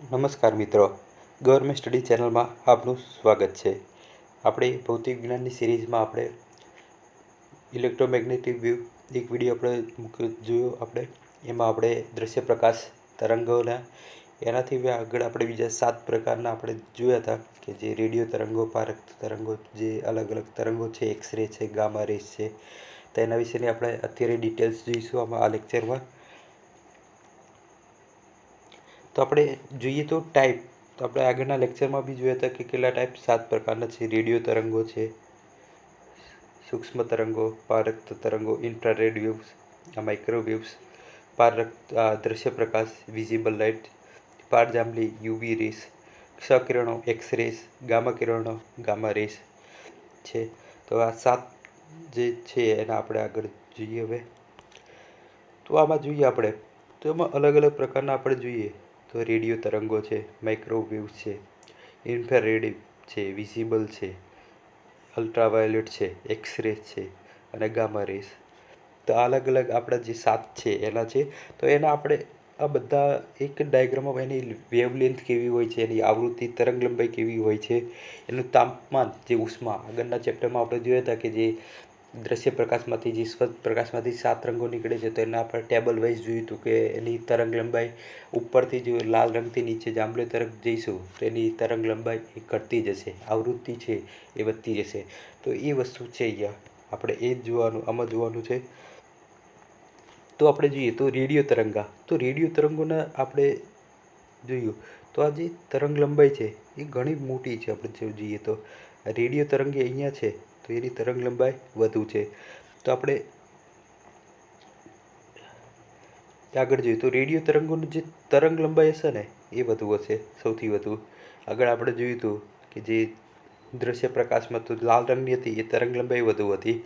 નમસ્કાર મિત્રો, government study ચેનલમાં આપનું સ્વાગત છે. આપણે ભૌતિક વિજ્ઞાનની સિરીઝમાં આપણે ઇલેક્ટ્રોમેગ્નેટિક વેવ એક વિડીયો આપણે જોયો. એમાં આપણે દ્રશ્ય પ્રકાશ તરંગોના એનાથી આગળ આપણે બીજા 7 પ્રકારના આપણે જોયા હતા કે જે રેડિયો તરંગો, પારક તરંગો, જે અલગ અલગ તરંગો છે, એક્સરે છે, ગામા રેસ છે. તો એના વિશેની આપણે અત્યારે ડિટેલ્સ જોઈશું આમાં આ લેક્ચરમાં. તો આપણે જોઈએ તો ટાઈપ, તો આપણે આગળના લેક્ચરમાં બી જોયા હતા કે કેટલા ટાઈપ 7 પ્રકારના છે. રેડિયો તરંગો છે, સૂક્ષ્મ તરંગો, પારક તરંગો, ઇન્ફ્રારેડ વેવ્સ, માઇક્રોવેવ્સ, પારક દ્રશ્ય પ્રકાશ, વિઝિબલ લાઇટ, પારજાંબલી, યુવી રેસ, ક્ષ કિરણો, એક્સ રેસ, ગામા કિરણો, ગામા રેસ છે. તો આ 7 જે છે એના આપણે આગળ જોઈએ. હવે તો આમાં જોઈએ આપણે, તો એમાં અલગ અલગ પ્રકારના આપણે જોઈએ તો રેડિયો તરંગો છે, માઇક્રોવેવ છે, ઇન્ફ્રારેડ છે, વિઝિબલ છે, અલ્ટ્રાવાયોલેટ છે, એક્સરે છે અને ગામા રેસ. તો અલગ અલગ આપણા જે 7 છે એના છે. તો એના આપણે આ બધા એક ડાયાગ્રામમાં એની વેવલેન્થ કેવી હોય છે, એની આવૃત્તિ તરંગ લંબાઈ કેવી હોય છે, એનું તાપમાન, જે ઉષ્મા આગળના ચેપ્ટરમાં આપણે જોયા હતા કે જે દ્રશ્ય પ્રકાશમાંથી, જે સ્વચ્છ પ્રકાશમાંથી 7 રંગો નીકળે છે, તો એના આપણે ટેબલ વાઇઝ જોયું હતું કે એની તરંગ લંબાઈ ઉપરથી જો લાલ રંગથી નીચે જાંબલી તરફ જઈશું તો એની તરંગ લંબાઈ એ ઘટતી જશે, આવૃત્તિ છે એ વધતી જશે. તો એ વસ્તુ છે અહીંયા આપણે એ જ જોવાનું, આમાં જોવાનું છે. તો આપણે જોઈએ તો રેડિયો તરંગા, તો રેડિયો તરંગોના આપણે જોયું તો આ જે તરંગ લંબાઈ છે એ ઘણી મોટી છે. આપણે જો જોઈએ તો રેડિયો તરંગે અહીંયા છે તો એની તરંગ લંબાઈ વધુ છે. તો આપણે આગળ જોઈએ તો રેડિયો તરંગોની જે તરંગ લંબાઈ હશે ને એ વધુ હશે, સૌથી વધુ. આગળ આપણે જોયું હતું કે જે દ્રશ્ય પ્રકાશમાં તો લાલ રંગની હતી એ તરંગ લંબાઈ વધુ હતી.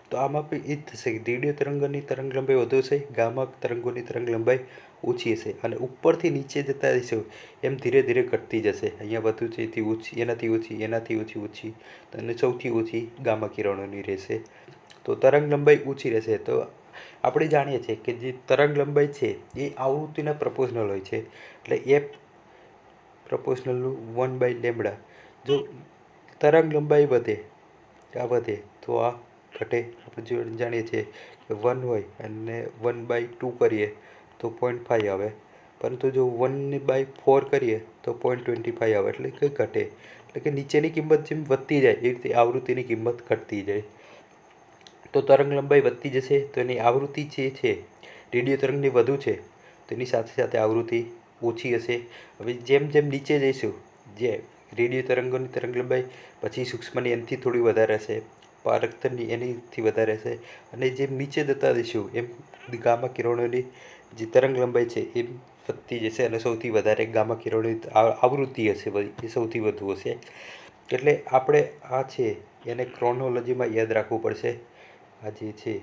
તો આમાં પણ એ જ થશે કે રેડિયો તરંગોની તરંગ લંબાઈ વધુ હશે, ગામા તરંગોની તરંગ લંબાઈ ઓછી હશે, અને ઉપરથી નીચે જતા રહીશું એમ ધીરે ધીરે ઘટતી જશે. અહીંયા વધુ છે એથી ઓછી, એનાથી ઓછી, એનાથી ઓછી અને સૌથી ઓછી ગામા કિરણોની રહેશે. તો તરંગ લંબાઈ ઓછી રહેશે. તો આપણે જાણીએ છીએ કે જે તરંગ લંબાઈ છે એ આવૃત્તિના પ્રપોઝનલ હોય છે. એટલે એફ પ્રપોઝનલ 1/λ. જો તરંગ લંબાઈ વધે, આ વધે તો આ ઘટે. આપણે જાણીએ છીએ કે 1 હોય અને 1/2 કરીએ તો 0.5 આવે, પરંતુ જો 1/4 કરીએ તો 0.25 આવે, એટલે કંઈ ઘટે. એટલે કે નીચેની કિંમત જેમ વધતી જાય એ રીતે આવૃત્તિની કિંમત ઘટતી જાય. તો તરંગ લંબાઈ વધતી જશે તો એની આવૃત્તિ જે છે રેડિયો તરંગની વધુ છે તો એની સાથે સાથે આવૃત્તિ ઓછી હશે. હવે જેમ જેમ નીચે જઈશું, જે રેડિયો તરંગોની તરંગ લંબાઈ પછી સૂક્ષ્મની એનાથી થોડી વધારે હશે, પારકની એનીથી વધારે હશે, અને જેમ નીચે જતા જઈશું એમ ગામા કિરણોની જે તરંગ લંબાઈ છે એ વધતી જશે, અને સૌથી વધારે ગામા કિરણોની આવૃત્તિ હશે એ સૌથી વધુ હશે. એટલે આપણે આ છે એને ક્રોનોલોજીમાં યાદ રાખવું પડશે. આ જે છે,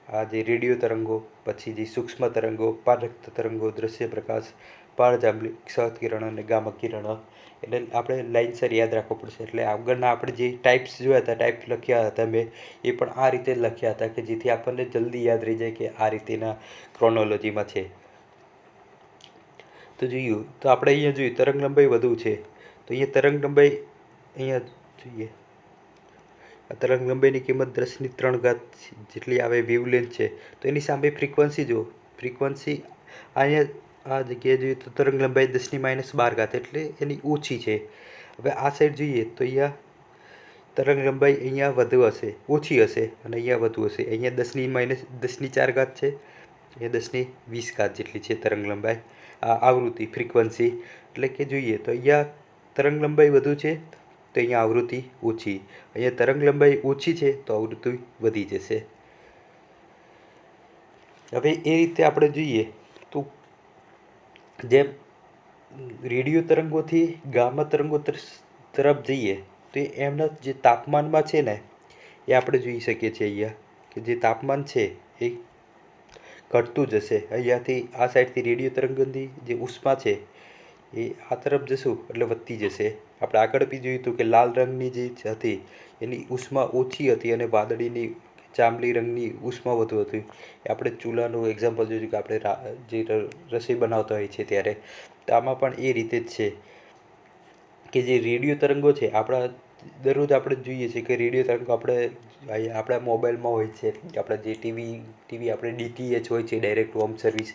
આ જે રેડિયો તરંગો, પછી જે સૂક્ષ્મ તરંગો, પારક તરંગો, દ્રશ્ય પ્રકાશ, પારજાંબલી, ક્ષ કિરણો અને ગામા કિરણો, એટલે આપણે લાઇનસર યાદ રાખવું પડશે. એટલે આગળના આપણે જે ટાઈપ્સ જોયા હતા, ટાઈપ લખ્યા હતા મેં, એ પણ આ રીતે લખ્યા હતા કે જેથી આપણને જલ્દી યાદ રહી જાય કે આ રીતેના ક્રોનોલોજીમાં છે. તો જોયું તો આપણે અહીંયા જોયું તરંગ લંબાઈ વધુ છે, તો અહીંયા તરંગ લંબાઈ અહીંયા જોઈએ, આ તરંગ લંબાઈની કિંમત 10⁻³ જેટલી આવે, વેવલેન્થ છે. તો એની સામે ફ્રીક્વન્સી જુઓ, ફ્રીક્વન્સી અહીંયા આ જગ્યાએ જોઈએ તો તરંગ લંબાઈ 10⁻12 એટલે એની ઓછી છે. હવે આ સાઈડ જોઈએ તો અહીંયા તરંગ લંબાઈ અહીંયા વધુ હશે, ઓછી હશે, અને અહીંયા વધુ હશે. અહીંયા 10⁻10⁴ છે, એ 10⁻20 જેટલી છે તરંગ લંબાઈ, આ આવૃત્તિ ફ્રીક્વન્સી. એટલે કે જોઈએ તો અહીંયા તરંગ લંબાઈ વધુ છે તો અહીંયા આવૃત્તિ ઓછી, અહીંયા તરંગ લંબાઈ ઓછી છે તો આવૃત્તિ વધી જશે. હવે એ રીતે આપણે જોઈએ તો જેમ રેડિયો તરંગોથી ગામા તરંગો તરફ જઈએ તો એમના જે તાપમાનમાં છે ને એ આપણે જોઈ શકીએ છીએ અહીંયા કે જે તાપમાન છે એ ઘટતું જશે. અહીંયાથી આ સાઈડથી રેડિયો તરંગોની જે ઉષ્મા છે એ આ તરફ જશું એટલે વધતી જશે. આપણે આગળ બી જોયું હતું કે લાલ રંગની જે હતી એની ઉષ્મા ઓછી હતી અને વાદળીની જાંબલી રંગની ઉષ્મા વધુ હતી. આપણે ચૂલાનું એક્ઝામ્પલ જોયું કે આપણે જે રસોઈ બનાવતા હોય છે ત્યારે, તો આમાં પણ એ રીતે જ છે કે જે રેડિયો તરંગો છે આપણા દરરોજ આપણે જોઈએ છીએ કે રેડિયો તરંગો આપણા મોબાઈલમાં હોય છે, આપણા જે ટીવી આપણે ડીટીએચ હોય છે, ડાયરેક્ટ હોમ સર્વિસ,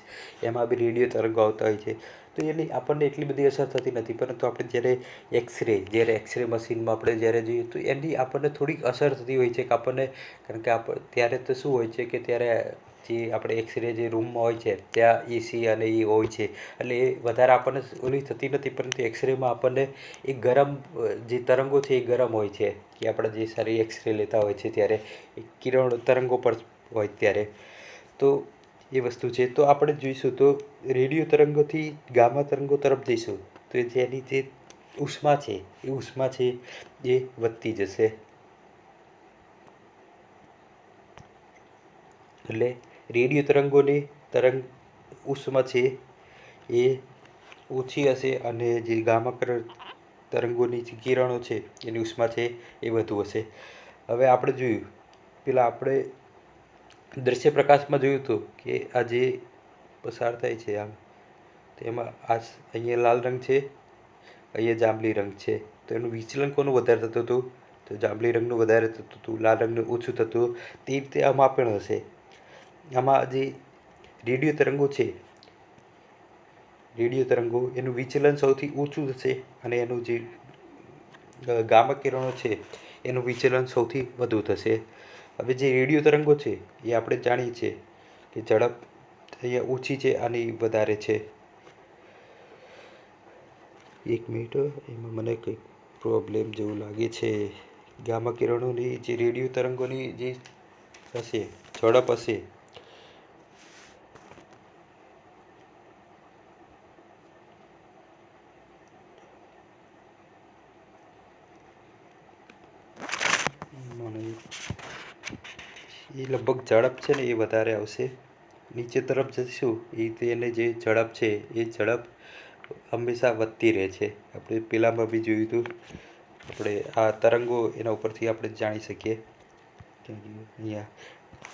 એમાં બી રેડિયો તરંગો આવતા હોય છે. તો એની આપણને એટલી બધી અસર થતી નથી, પરંતુ આપણે જ્યારે એક્સરે મશીનમાં આપણે જ્યારે જોઈએ તો એની આપણને થોડીક અસર થતી હોય છે કે આપણને, કારણ કે ત્યારે તો શું હોય છે કે ત્યારે જે આપણે એક્સરે જે રૂમમાં હોય છે ત્યાં એસી અને એ હોય છે, એટલે એ વધારે આપણને ઓલી થતી નથી, પરંતુ એક્સરેમાં આપણને એ ગરમ જે તરંગો છે એ ગરમ હોય છે, કે આપણે જે સારી એક્સરે લેતા હોય છે ત્યારે એ કિરણ તરંગો પર હોય ત્યારે. તો એ વસ્તુ છે. તો આપણે જોઈશું તો રેડિયો તરંગોથી ગામા તરંગો તરફ જઈશું તો જેની જે ઉષ્મા છે એ વધતી જશે. એટલે રેડિયો તરંગોની ઉષ્મા છે એ ઓછી હશે, અને જે ગામા તરંગોની જે કિરણો છે એની ઉષ્મા છે એ વધુ હશે. હવે આપણે જોયું પેલા આપણે દ્રશ્ય પ્રકાશમાં જોયું હતું કે આ જે પસાર થાય છે આમ, તેમાં અહીંયા લાલ રંગ છે, અહીંયા જાંબલી રંગ છે. તો એનું વિચલન કોનું વધારે થતું હતું? તો જાંબલી રંગનું વધારે થતું હતું, લાલ રંગનું ઓછું થતું. તે રીતે આમાં પણ હશે. આમાં જે રેડિયો તરંગો એનું વિચલન સૌથી ઓછું થશે, અને એનું જે ગામા કિરણો છે એનું વિચલન સૌથી વધુ થશે. હવે જે રેડિયો તરંગો છે એ આપણે જાણીએ છીએ કે ઝડપ અહીંયા ઓછી છે અને વધારે છે. એક મિનિટ, એમાં મને કંઈક પ્રોબ્લેમ જેવું લાગે છે. ગામા કિરણોની જે રેડિયો તરંગોની જે હશે ઝડપ હશે, એ લગભગ ઝડપ છે ને એ વધારે આવશે. નીચે તરફ જઈશું એ તેને જે ઝડપ છે એ ઝડપ હંમેશા વધતી રહે છે. આપણે પેલામાં બી જોયું હતું, આપણે આ તરંગો એના ઉપરથી આપણે જાણી શકીએ. અહીંયા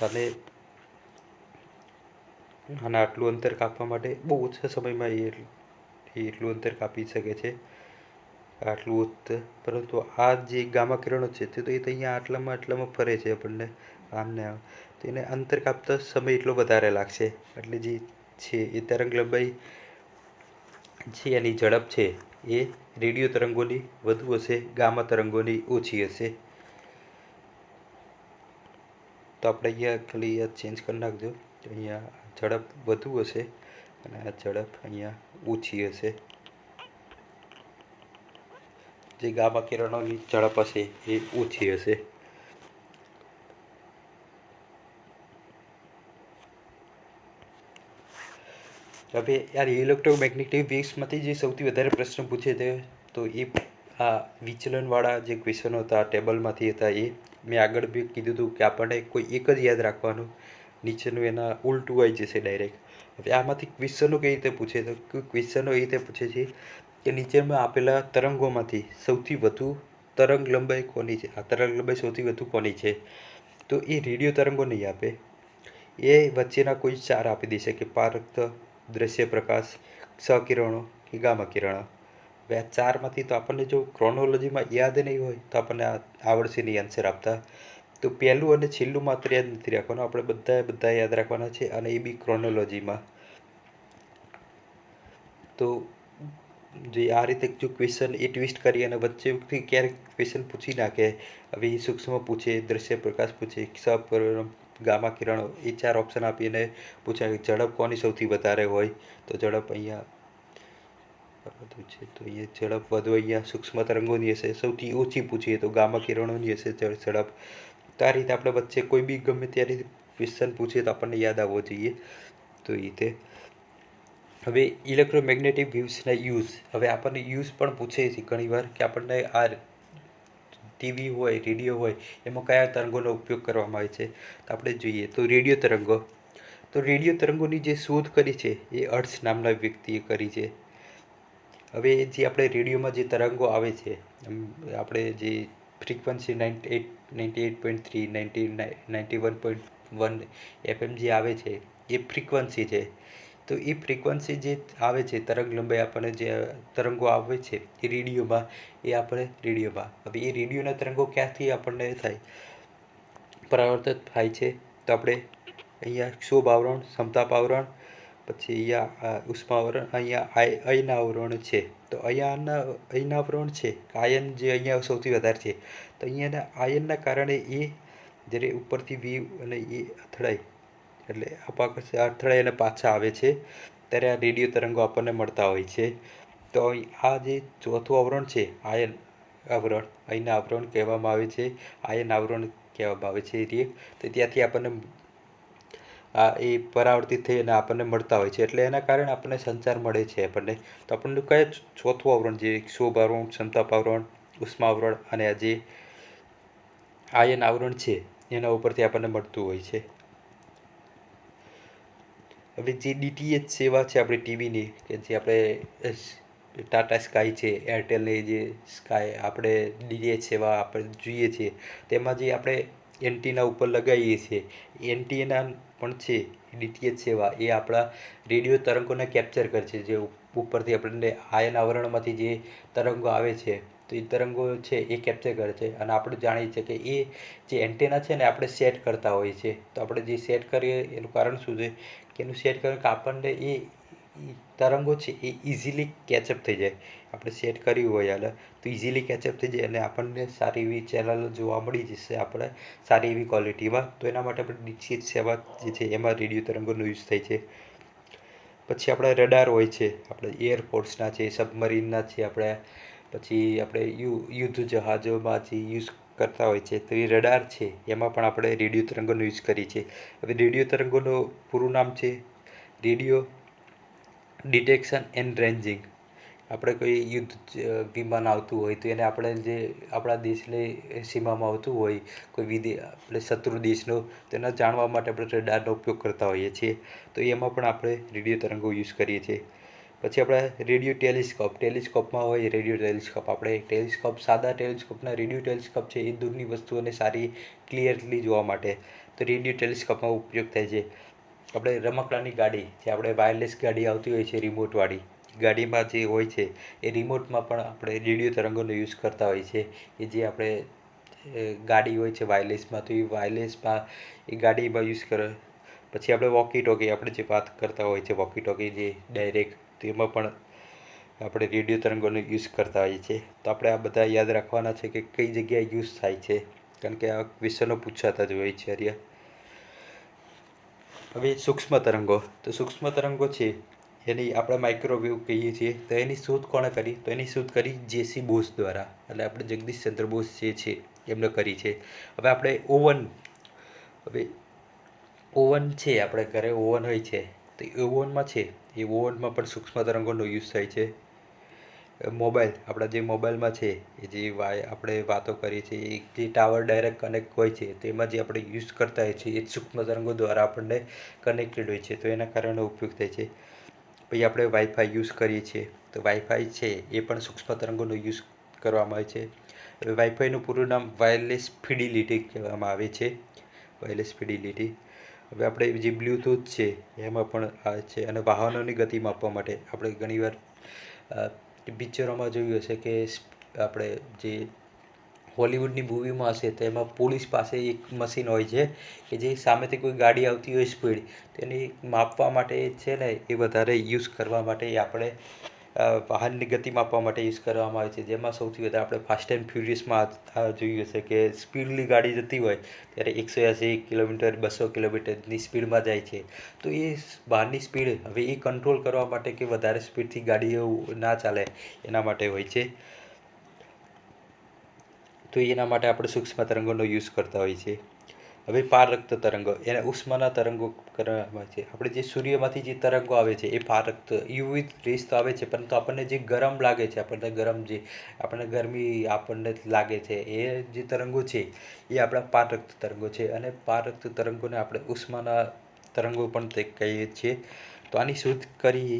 અને આટલું અંતર કાપવા માટે બહુ ઓછા સમયમાં એ એટલું અંતર કાપી શકે છે, પરંતુ આ જે ગામા કિરણો છે તે તો અહીંયા આટલામાં ફરે છે આપણને આમને આમ, તો એને અંતર કાપતા સમય એટલો વધારે લાગશે. એટલે જે છે એ તરંગ લંબાઈ છે એની ઝડપ છે એ રેડિયો તરંગોની વધુ હશે, ગામા તરંગોની ઓછી હશે. તો આપણે અહીંયા ખાલી ચેન્જ કરી નાખજો. અહીંયા ઝડપ વધુ હશે અને આ ઝડપ અહીંયા ઓછી હશે. જે ગામા કિરણોની ઝડપ હશે એ ઓછી હશે. હવે યાર ઇલેક્ટ્રોમેગ્નેટિક વેવ્સમાંથી જે સૌથી વધારે પ્રશ્ન પૂછે છે તો એ આ વિચલનવાળા જે ક્વેશ્ચનો હતા ટેબલમાંથી હતા, એ મેં આગળ બી કીધું હતું કે આપણને કોઈ એક જ યાદ રાખવાનું, નીચેનું એના ઉલટું આવી જશે ડાયરેક્ટ. હવે આમાંથી ક્વેશ્ચનો કઈ રીતે પૂછે તો ક્વેશ્ચનો એ રીતે પૂછે છે કે નીચેમાં આપેલા તરંગોમાંથી સૌથી વધુ તરંગ લંબાઈ કોની છે? આ તરંગ લંબાઈ સૌથી વધુ કોની છે? તો એ રેડિયો તરંગો નહીં આપે, એ વચ્ચેના કોઈ ચાર આપી દેશે કે પારખ, દ્રશ્ય પ્રકાશ, ક્ષ-કિરણો કે ગામા કિરણો. હવે આ ચારમાંથી તો આપણને જો ક્રોનોલોજીમાં યાદ નહીં હોય તો આપણને આવડશે નહીં આન્સર આપતા. તો પહેલું અને છેલ્લું માત્ર યાદ નથી રાખવાનું, આપણે બધા યાદ રાખવાના છે, અને એ બી ક્રોનોલોજીમાં. તો જે આ રીતે જો ક્વેશ્ચન એ ટ્વિસ્ટ કરી અને વચ્ચેથી ક્યારેક ક્વેશ્ચન પૂછી નાખે, હવે એ સૂક્ષ્મ પૂછે, દ્રશ્ય પ્રકાશ પૂછે, ગામા કિરણો, એ ચાર ઓપ્શન આપીને પૂછાય ઝડપ કોની સૌથી વધારે હોય, તો ઝડપ અહીંયા બધું છે, તો એ ઝડપ વધુ અહીંયા સૂક્ષ્મ તરંગોની હશે. સૌથી ઓછી પૂછીએ તો ગામા કિરણોની હશે ઝડપ. તો આ રીતે આપણે વચ્ચે કોઈ બી ગમે ત્યારે ક્વેશ્ચન પૂછીએ તો આપણને યાદ આવવો જોઈએ. તો એ રીતે હવે ઇલેક્ટ્રોમેગ્નેટિક વેવ્સના યુઝ, હવે આપણને યુઝ પણ પૂછે છે ઘણીવાર કે આપણને આ ટીવી હોય, રેડિયો હોય, એમાં કયા તરંગોનો ઉપયોગ કરવામાં આવે છે. તો આપણે જોઈએ તો રેડિયો તરંગો. તો રેડિયો તરંગોની જે શોધ કરી છે એ હર્ટ્ઝ નામના વ્યક્તિએ કરી છે. હવે જે આપણે રેડિયોમાં જે તરંગો આવે છે, આપણે જે ફ્રીક્વન્સી 98.3, 91.1 FM જે આવે છે એ ફ્રીક્વન્સી છે. તો એ ફ્રીક્વન્સી જે આવે છે તરંગ લંબાઈ આપણને જે તરંગો આવે છે એ રેડિયોમાં, હવે એ રેડિયોના તરંગો ક્યાંથી આપણને પરાવર્તિત થાય છે? તો આપણે અહીંયા ક્ષોભ આવરણ, સમતાપ આવરણ, પછી અહીંયા ઉષ્માવરણ, અહીંયા અયના આવરણ છે. તો અહીંના આવરણ છે, આયન જે અહીંયા સૌથી વધારે છે. તો અહીંયાના આયનના કારણે એ જ્યારે ઉપરથી વેવ અને એ અથડાય, એટલે અથડાય અને પાછા આવે છે ત્યારે આ રેડિયો તરંગો આપણને મળતા હોય છે. તો આ જે ચોથું આવરણ છે આયન આવરણ, અહીંના આવરણ કહેવામાં આવે છે, આયન આવરણ કહેવામાં આવે છે. તો ત્યાંથી આપણને એ પરાવર્તિત થઈ અને આપણને મળતા હોય છે, એટલે એના કારણે આપણને સંચાર મળે છે આપણને. તો આપણને કયા ચોથું આવરણ, જે ક્ષોભ આવરણ, સમતાપ આવરણ, ઉષ્મા આવરણ અને આ જે આયન આવરણ છે એના ઉપરથી આપણને મળતું હોય છે. હવે જે ડીટીએચ સેવા છે આપણી ટીવીની, કે જે આપણે ટાટા સ્કાય છે, એરટેલની જે સ્કાય આપણે ડીટીએચ સેવા આપણે જોઈએ છીએ, તેમાં જે આપણે એન્ટીના ઉપર લગાવીએ છીએ, એન્ટીના પણ છે ડીટીએચ સેવા, એ આપણા રેડિયો તરંગોને કેપ્ચર કરે છે. જે ઉપરથી આપણને આયન આવરણમાંથી જે તરંગો આવે છે તો એ તરંગો છે એ કેપ્ચર કરે છે. અને આપણે જાણીએ છીએ કે એ જે એન્ટેના છે ને આપણે સેટ કરતા હોઈએ છીએ. તો આપણે જે સેટ કરીએ એનું કારણ શું છે કે એનું સેટ કરીએ કે આપણને એ તરંગો છે એ ઇઝીલી કેચઅપ થઈ જાય. આપણે સેટ કર્યું હોય હાલ તો ઇઝીલી કેચઅપ થઈ જાય અને આપણને સારી એવી ચેનલ જોવા મળી જશે આપણે સારી એવી ક્વોલિટીમાં. તો એના માટે આપણે ડીટીએચ સેવા જે છે એમાં રેડિયો તરંગોનો યુઝ થાય છે. પછી આપણા રડાર હોય છે, આપણે એરફોર્સના છે, સબમરીનના છે, પછી આપણે યુદ્ધ જહાજોમાં જે યુઝ કરતા હોય છે તો એ રડાર છે એમાં પણ આપણે રેડિયો તરંગોનો યુઝ કરીએ છીએ. હવે રેડિયો તરંગોનું પૂરું નામ છે રેડિયો ડિટેક્શન એન્ડ રેન્જિંગ. આપણે કોઈ યુદ્ધ વિમાન આવતું હોય તો એને આપણે જે આપણા દેશની સીમામાં આવતું હોય કોઈ આપણે શત્રુ દેશનો, તો એને જાણવા માટે આપણે રડારનો ઉપયોગ કરતા હોઈએ છીએ. તો એમાં પણ આપણે રેડિયો તરંગો યુઝ કરીએ છીએ. પછી આપણે રેડિયો ટેલિસ્કોપમાં હોય રેડિયો ટેલિસ્કોપ, આપણે સાદા ટેલિસ્કોપના રેડિયો ટેલિસ્કોપ છે એ દૂરની વસ્તુઓને સારી ક્લિયરલી જોવા માટે તો રેડિયો ટેલિસ્કોપનો ઉપયોગ થાય છે. આપણે રમકડાની ગાડી, જે આપણે વાયરલેસ ગાડી આવતી હોય છે રિમોટવાળી, ગાડીમાં જે હોય છે એ રિમોટમાં પણ આપણે રેડિયો તરંગોનો યુઝ કરતા હોય છે. કે જે આપણે ગાડી હોય છે વાયરલેસમાં, તો એ વાયરલેસમાં એ ગાડીમાં યુઝ કરે. પછી આપણે વોકી ટોકી, આપણે જે વાત કરતા હોય છે વોકી ટોકી જે ડાયરેક્ટ, તો એમાં પણ આપણે રેડિયો તરંગોનો યુઝ કરતા હોઈએ છીએ. તો આપણે આ બધા યાદ રાખવાના છે કે કઈ જગ્યાએ યુઝ થાય છે, કારણ કે આ ક્વેશ્ચનો પૂછાતા જ હોય છે. હવે સૂક્ષ્મ તરંગો, તો સૂક્ષ્મ તરંગો છે એની આપણે માઇક્રોવેવ કહીએ છીએ. તો એની શોધ કોણે કરી? તો એની શોધ કરી જેસી બોઝ દ્વારા, એટલે આપણે જગદીશચંદ્ર બોઝ જે છે એમને કરી છે. હવે આપણે ઓવન છે, આપણે ઘરે ઓવન હોય છે તો એ ઓવનમાં પણ સૂક્ષ્મ તરંગોનો યુઝ થાય છે. મોબાઈલ, આપણા જે મોબાઈલમાં છે એ જે આપણે વાતો કરીએ છીએ એ જે ટાવર ડાયરેક્ટ કનેક્ટ હોય છે તો એમાં જે આપણે યુઝ કરતા હોઈએ છીએ એ સૂક્ષ્મ તરંગો દ્વારા આપણને કનેક્ટેડ હોય છે, તો એના કારણે ઉપયોગ થાય છે. પછી આપણે વાઈફાઈ યુઝ કરીએ છીએ, તો વાઈફાઈ છે એ પણ સૂક્ષ્મ તરંગોનો યુઝ કરવામાં આવે છે. હવે વાઈફાઈનું પૂરું નામ વાયરલેસ ફિડિલિટી કહેવામાં આવે છે, વાયરલેસ ફિડિલિટી. હવે આપણે જે બ્લૂટૂથ છે એમાં પણ આવે છે. અને વાહનોની ગતિ માપવા માટે આપણે ઘણીવાર પિક્ચરોમાં જોયું હશે કે આપણે જે હોલિવૂડની મૂવીમાં હશે તો એમાં પોલીસ પાસે એક મશીન હોય છે કે જે સામેથી કોઈ ગાડી આવતી હોય સ્પીડ, તેની માપવા માટે છે ને એ વધારે યુઝ કરવા માટે આપણે વાહનની ગતિ માપવા માટે યુઝ કરવામાં આવે છે. જેમાં સૌથી વધારે આપણે ફાસ્ટ એન્ડ ફ્યુરિયસમાં જોયું હશે કે સ્પીડલી ગાડી જતી હોય ત્યારે 180 કિલોમીટર 200 કિલોમીટરની સ્પીડમાં જાય છે. તો એ બહારની સ્પીડ હવે એ કંટ્રોલ કરવા માટે કે વધારે સ્પીડથી ગાડીઓ ના ચાલે એના માટે હોય છે. તો એના માટે આપણે સૂક્ષ્મ તરંગોનો યુઝ કરતા હોઈએ છીએ. હવે પારરક્ત તરંગો, એને ઉષ્માના તરંગો કરવામાં છે. આપણે જે સૂર્યમાંથી જે તરંગો આવે છે એ પારરક્ત યુવી રેસ તો આવે છે, પરંતુ આપણને જે ગરમ લાગે છે, આપણને ગરમી આપણને લાગે છે, એ જે તરંગો છે એ આપણા પારરક્ત તરંગો છે. અને પારરક્ત તરંગોને આપણે ઉષ્માના તરંગો પણ કહીએ છીએ. તો આની શોધ કરી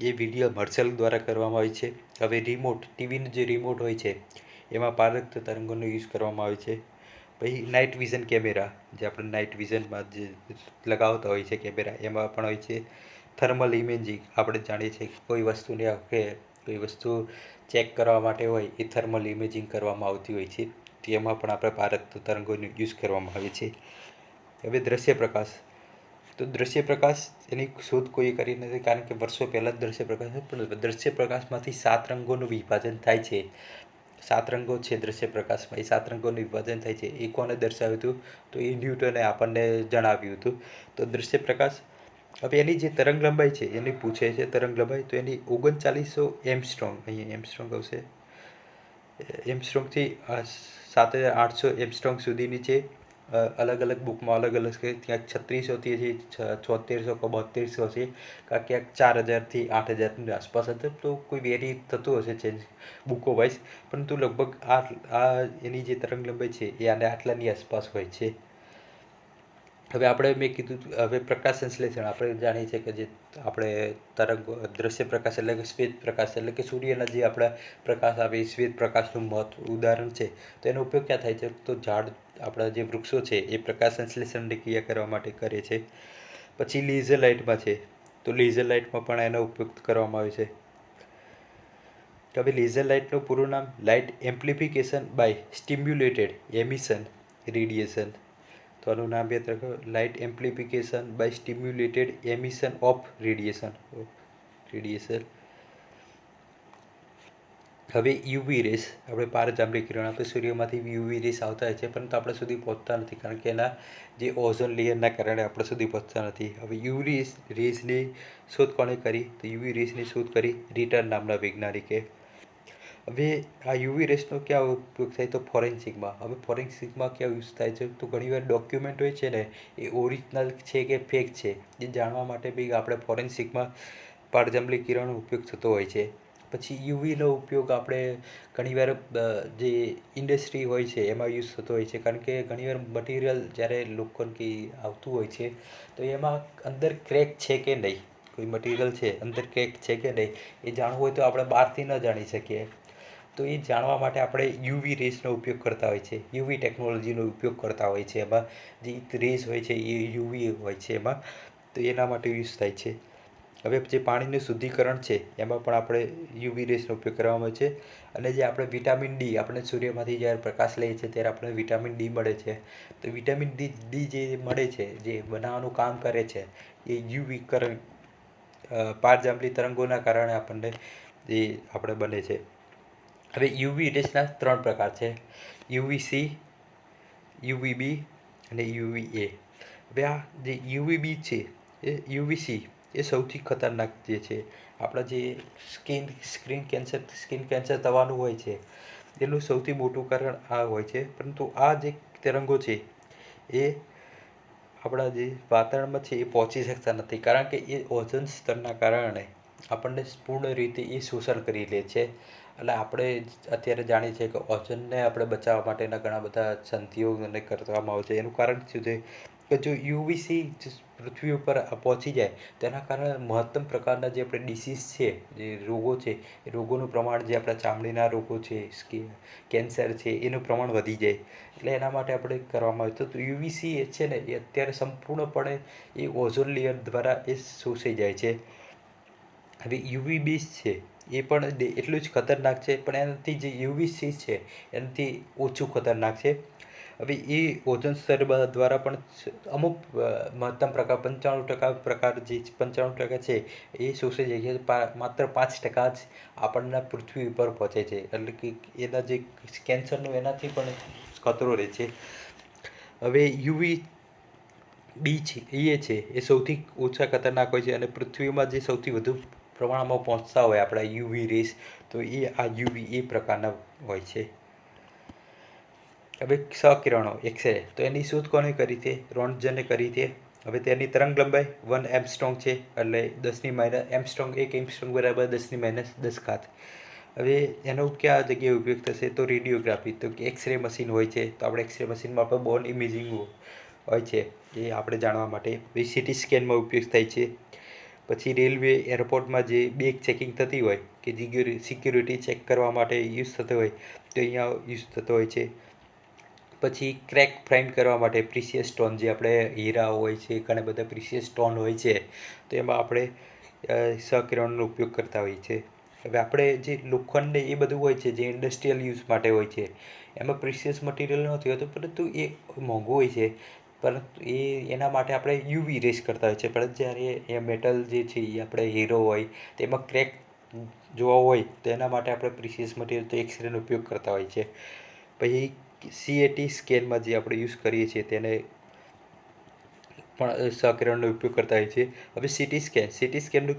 એ વિલિયમ હર્શેલ દ્વારા કરવામાં આવી છે. હવે ટીવીનું જે રિમોટ હોય છે એમાં પારરક્ત તરંગોનો યુઝ કરવામાં આવે છે. પછી નાઇટ વિઝન કેમેરા, જે આપણે નાઇટ વિઝનમાં જે લગાવતા હોય છે કેમેરા, એમાં પણ હોય છે. થર્મલ ઇમેજિંગ, આપણે જાણીએ છીએ કે કોઈ વસ્તુને કે કોઈ વસ્તુ ચેક કરવા માટે હોય એ થર્મલ ઇમેજિંગ કરવામાં આવતી હોય છે. તેમાં પણ આપણે ભારત તરંગોનો યુઝ કરવામાં આવે છે. હવે દ્રશ્ય પ્રકાશ, તો દ્રશ્ય પ્રકાશ એની શોધ કોઈએ કરી નથી, કારણ કે વર્ષો પહેલાં જ દ્રશ્ય પ્રકાશ પણ દ્રશ્ય પ્રકાશમાંથી 7 રંગોનું વિભાજન થાય છે. 7 રંગો છે દ્રશ્ય પ્રકાશમાં, એ 7 રંગોનું વિભાજન થાય છે. એ કોને દર્શાવ્યું હતું? તો એ ન્યૂટને આપણને જણાવ્યું હતું. તો દ્રશ્ય પ્રકાશ, હવે એની જે તરંગ લંબાઈ છે એની પૂછે છે તરંગ લંબાઈ, તો એની 3900 એમસ્ટ્રોંગ, અહીંયા એમસ્ટ્રોંગ આવશે, એમસ્ટ્રોંગથી 7800 એમસ્ટ્રોંગ સુધીની છે. અલગ અલગ બુકમાં અલગ અલગ છે, ક્યાંક 3600થી છે, 7600 કે 7200 છે, ક્યાંક 4000થી 8000ની આસપાસ હતું. તો કોઈ વેરી થતું હશે ચેન્જ બુકો વાઇઝ, પરંતુ લગભગ આ એની જે તરંગ લંબાઈ છે એ આને આટલાની આસપાસ હોય છે. હવે આપણે મેં કીધું, હવે પ્રકાશ સંશ્લેષણ આપણે જાણીએ છીએ કે જે આપણે તરંગો દ્રશ્ય પ્રકાશ એટલે કે શ્વેત પ્રકાશ, એટલે કે સૂર્યના જે આપણા પ્રકાશ આવે એ શ્વેત પ્રકાશનું મહત્વ ઉદાહરણ છે. તો એનો ઉપયોગ ક્યાં થાય છે? તો ઝાડ, આપણા જે વૃક્ષો છે એ પ્રકાશ સંશ્લેષણની ક્રિયા કરવા માટે કરે છે. પછી લેઝર લાઇટમાં છે, તો લેઝર લાઇટમાં પણ એનો ઉપયોગ કરવામાં આવે છે. હવે લેઝર લાઇટનું પૂરું નામ light amplification by stimulated emission radiation. તો આનું નામ યાદ રાખો, light amplification by stimulated emission of radiation. હવે યુવી રેસ, આપણે પારજાંબલી કિરણ, આપણે સૂર્યમાંથી યુવી રેસ આવતા હોય છે, પરંતુ આપણે સુધી પહોંચતા નથી, કારણ કે એના જે ઓઝોન લેયરના કારણે આપણે સુધી પહોંચતા નથી. હવે યુવી રેસની શોધ કોણે કરી? તો યુવી રેસની શોધ કરી રિટર નામના વૈજ્ઞાનિકે. હવે આ યુવી રેસનો ક્યાં ઉપયોગ થાય? તો ફોરેન્સિકમાં. હવે ફોરેન્સિકમાં ક્યાં યુઝ થાય છે? તો ઘણીવાર ડોક્યુમેન્ટ હોય છે ને એ ઓરિજિનલ છે કે ફેક છે એ જાણવા માટે બી આપણે ફોરેન્સિકમાં પારજાંબલી કિરણનો ઉપયોગ થતો હોય છે. પછી યુવીનો ઉપયોગ આપણે ઘણીવાર જે ઇન્ડસ્ટ્રી હોય છે એમાં યુઝ થતો હોય છે, કારણ કે ઘણીવાર મટીરિયલ જ્યારે લોખંડથી આવતું હોય છે તો એમાં અંદર ક્રેક છે કે નહીં, કોઈ મટીરિયલ છે અંદર ક્રેક છે કે નહીં એ જાણવું હોય તો આપણે બહારથી ન જાણી શકીએ. તો એ જાણવા માટે આપણે યુવી રેસનો ઉપયોગ કરતા હોય છે, યુવી ટેકનોલોજીનો ઉપયોગ કરતા હોય છે. એમાં જે રેસ હોય છે એ યુવી હોય છે એમાં, તો એના માટે યુઝ થાય છે. હવે જે પાણીનું શુદ્ધિકરણ છે એમાં પણ આપણે યુવી રેસનો ઉપયોગ કરવામાં આવે છે. અને જે આપણે વિટામિન ડી, આપણે સૂર્યમાંથી જ્યારે પ્રકાશ લઈએ છીએ ત્યારે આપણે વિટામિન ડી મળે છે. તો વિટામિન ડી જે મળે છે, જે બનાવવાનું કામ કરે છે, એ યુવી પારજાંબલી તરંગોના કારણે આપણને એ આપણે બને છે. હવે યુવી રેસના 3 પ્રકાર છે, યુવીસી, યુવીબી અને યુવીએ. હવે આ જે યુવીબી છે એ યુવીસી એ સૌથી ખતરનાક જે છે. આપણા જે સ્કિન કેન્સર થવાનું હોય છે એનું સૌથી મોટું કારણ આ હોય છે. પરંતુ આ જે તરંગો છે એ આપણા જે વાતાવરણમાં છે એ પહોંચી શકતા નથી, કારણ કે એ ઓઝોન સ્તરના કારણે આપણને પૂર્ણ રીતે એ શોષણ કરી લે છે. એટલે આપણે અત્યારે જાણીએ છીએ કે ઓઝોનને આપણે બચાવવા માટેના ઘણા બધા સંધિઓને કરવામાં આવે છે. એનું કારણ શું છે કે જો યુવીસી પૃથ્વી ઉપર પહોંચી જાય તેના કારણે મહત્તમ પ્રકારના જે આપણે ડિસીઝ છે, જે રોગો છે, એ રોગોનું પ્રમાણ, જે આપણા ચામડીના રોગો છે, કેન્સર છે, એનું પ્રમાણ વધી જાય. એટલે એના માટે આપણે કરવામાં આવે તો યુવીસી એ છે ને એ અત્યારે સંપૂર્ણપણે એ ઓઝોન લેયર દ્વારા એ શોષાઈ જાય છે. હવે યુવીબી છે એ પણ એટલું જ ખતરનાક છે, પણ એનાથી જે યુવીસી છે એનાથી ઓછું ખતરનાક છે. હવે એ ઓઝોન સ્તર દ્વારા પણ અમુક મહત્તમ પ્રકાર 95% પ્રકાર, જે 95% છે એ શોષાઈ જાય છે, માત્ર 5% જ આપણને પૃથ્વી ઉપર પહોંચે છે. એટલે કે એના જે કેન્સરનો એનાથી પણ ખતરો રહે છે. હવે યુવી બી છે એ સૌથી ઓછા ખતરનાક હોય છે, અને પૃથ્વીમાં જે સૌથી વધુ પ્રમાણમાં પહોંચતા હોય આપણા યુવી રેસ, તો એ આ યુવી એ પ્રકારના હોય છે. હવે સકિરણો, એક્સરે, તો એની શોધ કોને કરી છે? રોન્ટજને કરી છે. હવે તેની તરંગ લંબાઈ 1 એમસ્ટ્રોંગ છે, એટલે 10 એમસ્ટ્રોંગ, 1 એમસ્ટ્રોંગ બરાબર 10 - 10 ઘાત. હવે એનો કયા જગ્યાએ ઉપયોગ થશે? તો રેડિયોગ્રાફી, તો કે એક્સરે મશીન હોય છે, તો આપણે એક્સરે મશીનમાં આપણે બોન ઇમેજિંગ હોય છે એ આપણે જાણવા માટે. સીટી સ્કેનમાં ઉપયોગ થાય છે. પછી રેલવે, એરપોર્ટમાં જે બેગ ચેકિંગ થતી હોય કે સિક્યુરિટી ચેક કરવા માટે યુઝ થતો હોય, તો અહીંયા યુઝ થતો હોય છે. પછી ક્રેક ફાઇન્ડ કરવા માટે પ્રિસિયસ સ્ટોન, જે આપણે હીરા હોય છે, ઘણા બધા પ્રિસિયસ સ્ટોન હોય છે, તો એમાં આપણે સહકિરણનો ઉપયોગ કરતા હોઈએ છીએ. હવે આપણે જે લોખંડ ને એ બધું હોય છે જે ઇન્ડસ્ટ્રીયલ યુઝ માટે હોય છે, એમાં પ્રિસિયસ મટીરિયલ નથી હોતું, પરંતુ એ મોંઘું હોય છે. પરંતુ એના માટે આપણે યુવી રેસ કરતા હોય છે. પરંતુ જ્યારે એ મેટલ જે છે એ આપણે હીરો હોય તેમાં ક્રેક જોવા હોય તો એના માટે આપણે પ્રિસિયસ મટીરિયલ તો એક્સરેનો ઉપયોગ કરતા હોય છે. પછી CAT સ્કેનમાં જે આપણે યુઝ કરીએ છીએ તેને પણ સહકિરણનો ઉપયોગ કરતા હોય છે. હવે સીટી સ્કેનનું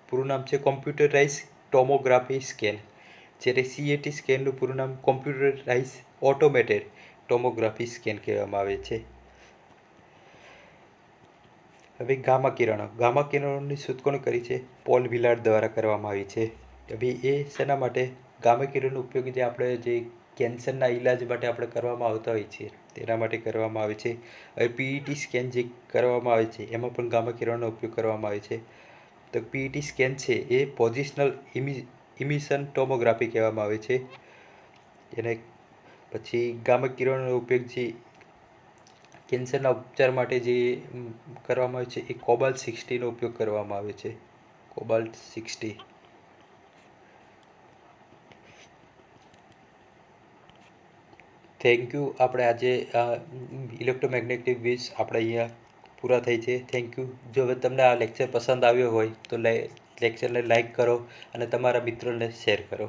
પૂરું નામ છે કોમ્પ્યુટરાઇઝ ટોમોગ્રાફી સ્કેન, જ્યારે CAT સ્કેનનું પૂરું નામ કોમ્પ્યુટરાઇઝ ઓટોમેટેડ ટોમોગ્રાફી સ્કેન કહેવામાં આવે છે. હવે ગામા કિરણોની શોધખોળ કરી છે પોલ વિલાર્ડ દ્વારા કરવામાં આવી છે. હવે એ શેના માટે ગામા કિરણનો ઉપયોગ જે આપણે જે કેન્સરના ઈલાજ માટે આપણે કરવામાં આવતા હોય છે તેના માટે કરવામાં આવે છે. હવે PET સ્કેન જે કરવામાં આવે છે એમાં પણ ગામા કિરણનો ઉપયોગ કરવામાં આવે છે. તો PET સ્કેન છે એ પોઝિશનલ ઇમિશન ટોમોગ્રાફી કહેવામાં આવે છે. એને પછી ગામા કિરણનો ઉપયોગ જે કેન્સરના ઉપચાર માટે જે કરવામાં આવે છે એ કોબાલ્ટ-60 નો ઉપયોગ કરવામાં આવે છે. કોબાલ્ટ-60. Thank you. આપણે આજે ઇલેક્ટ્રોમેગ્નેટિક વેવ્સ આપણે અહીંયા પૂરા થઈ છે. Thank you. જો હવે તમને આ લેક્ચર પસંદ આવ્યો હોય તો લેક્ચરને લાઈક કરો અને તમારા મિત્રોને શેર કરો.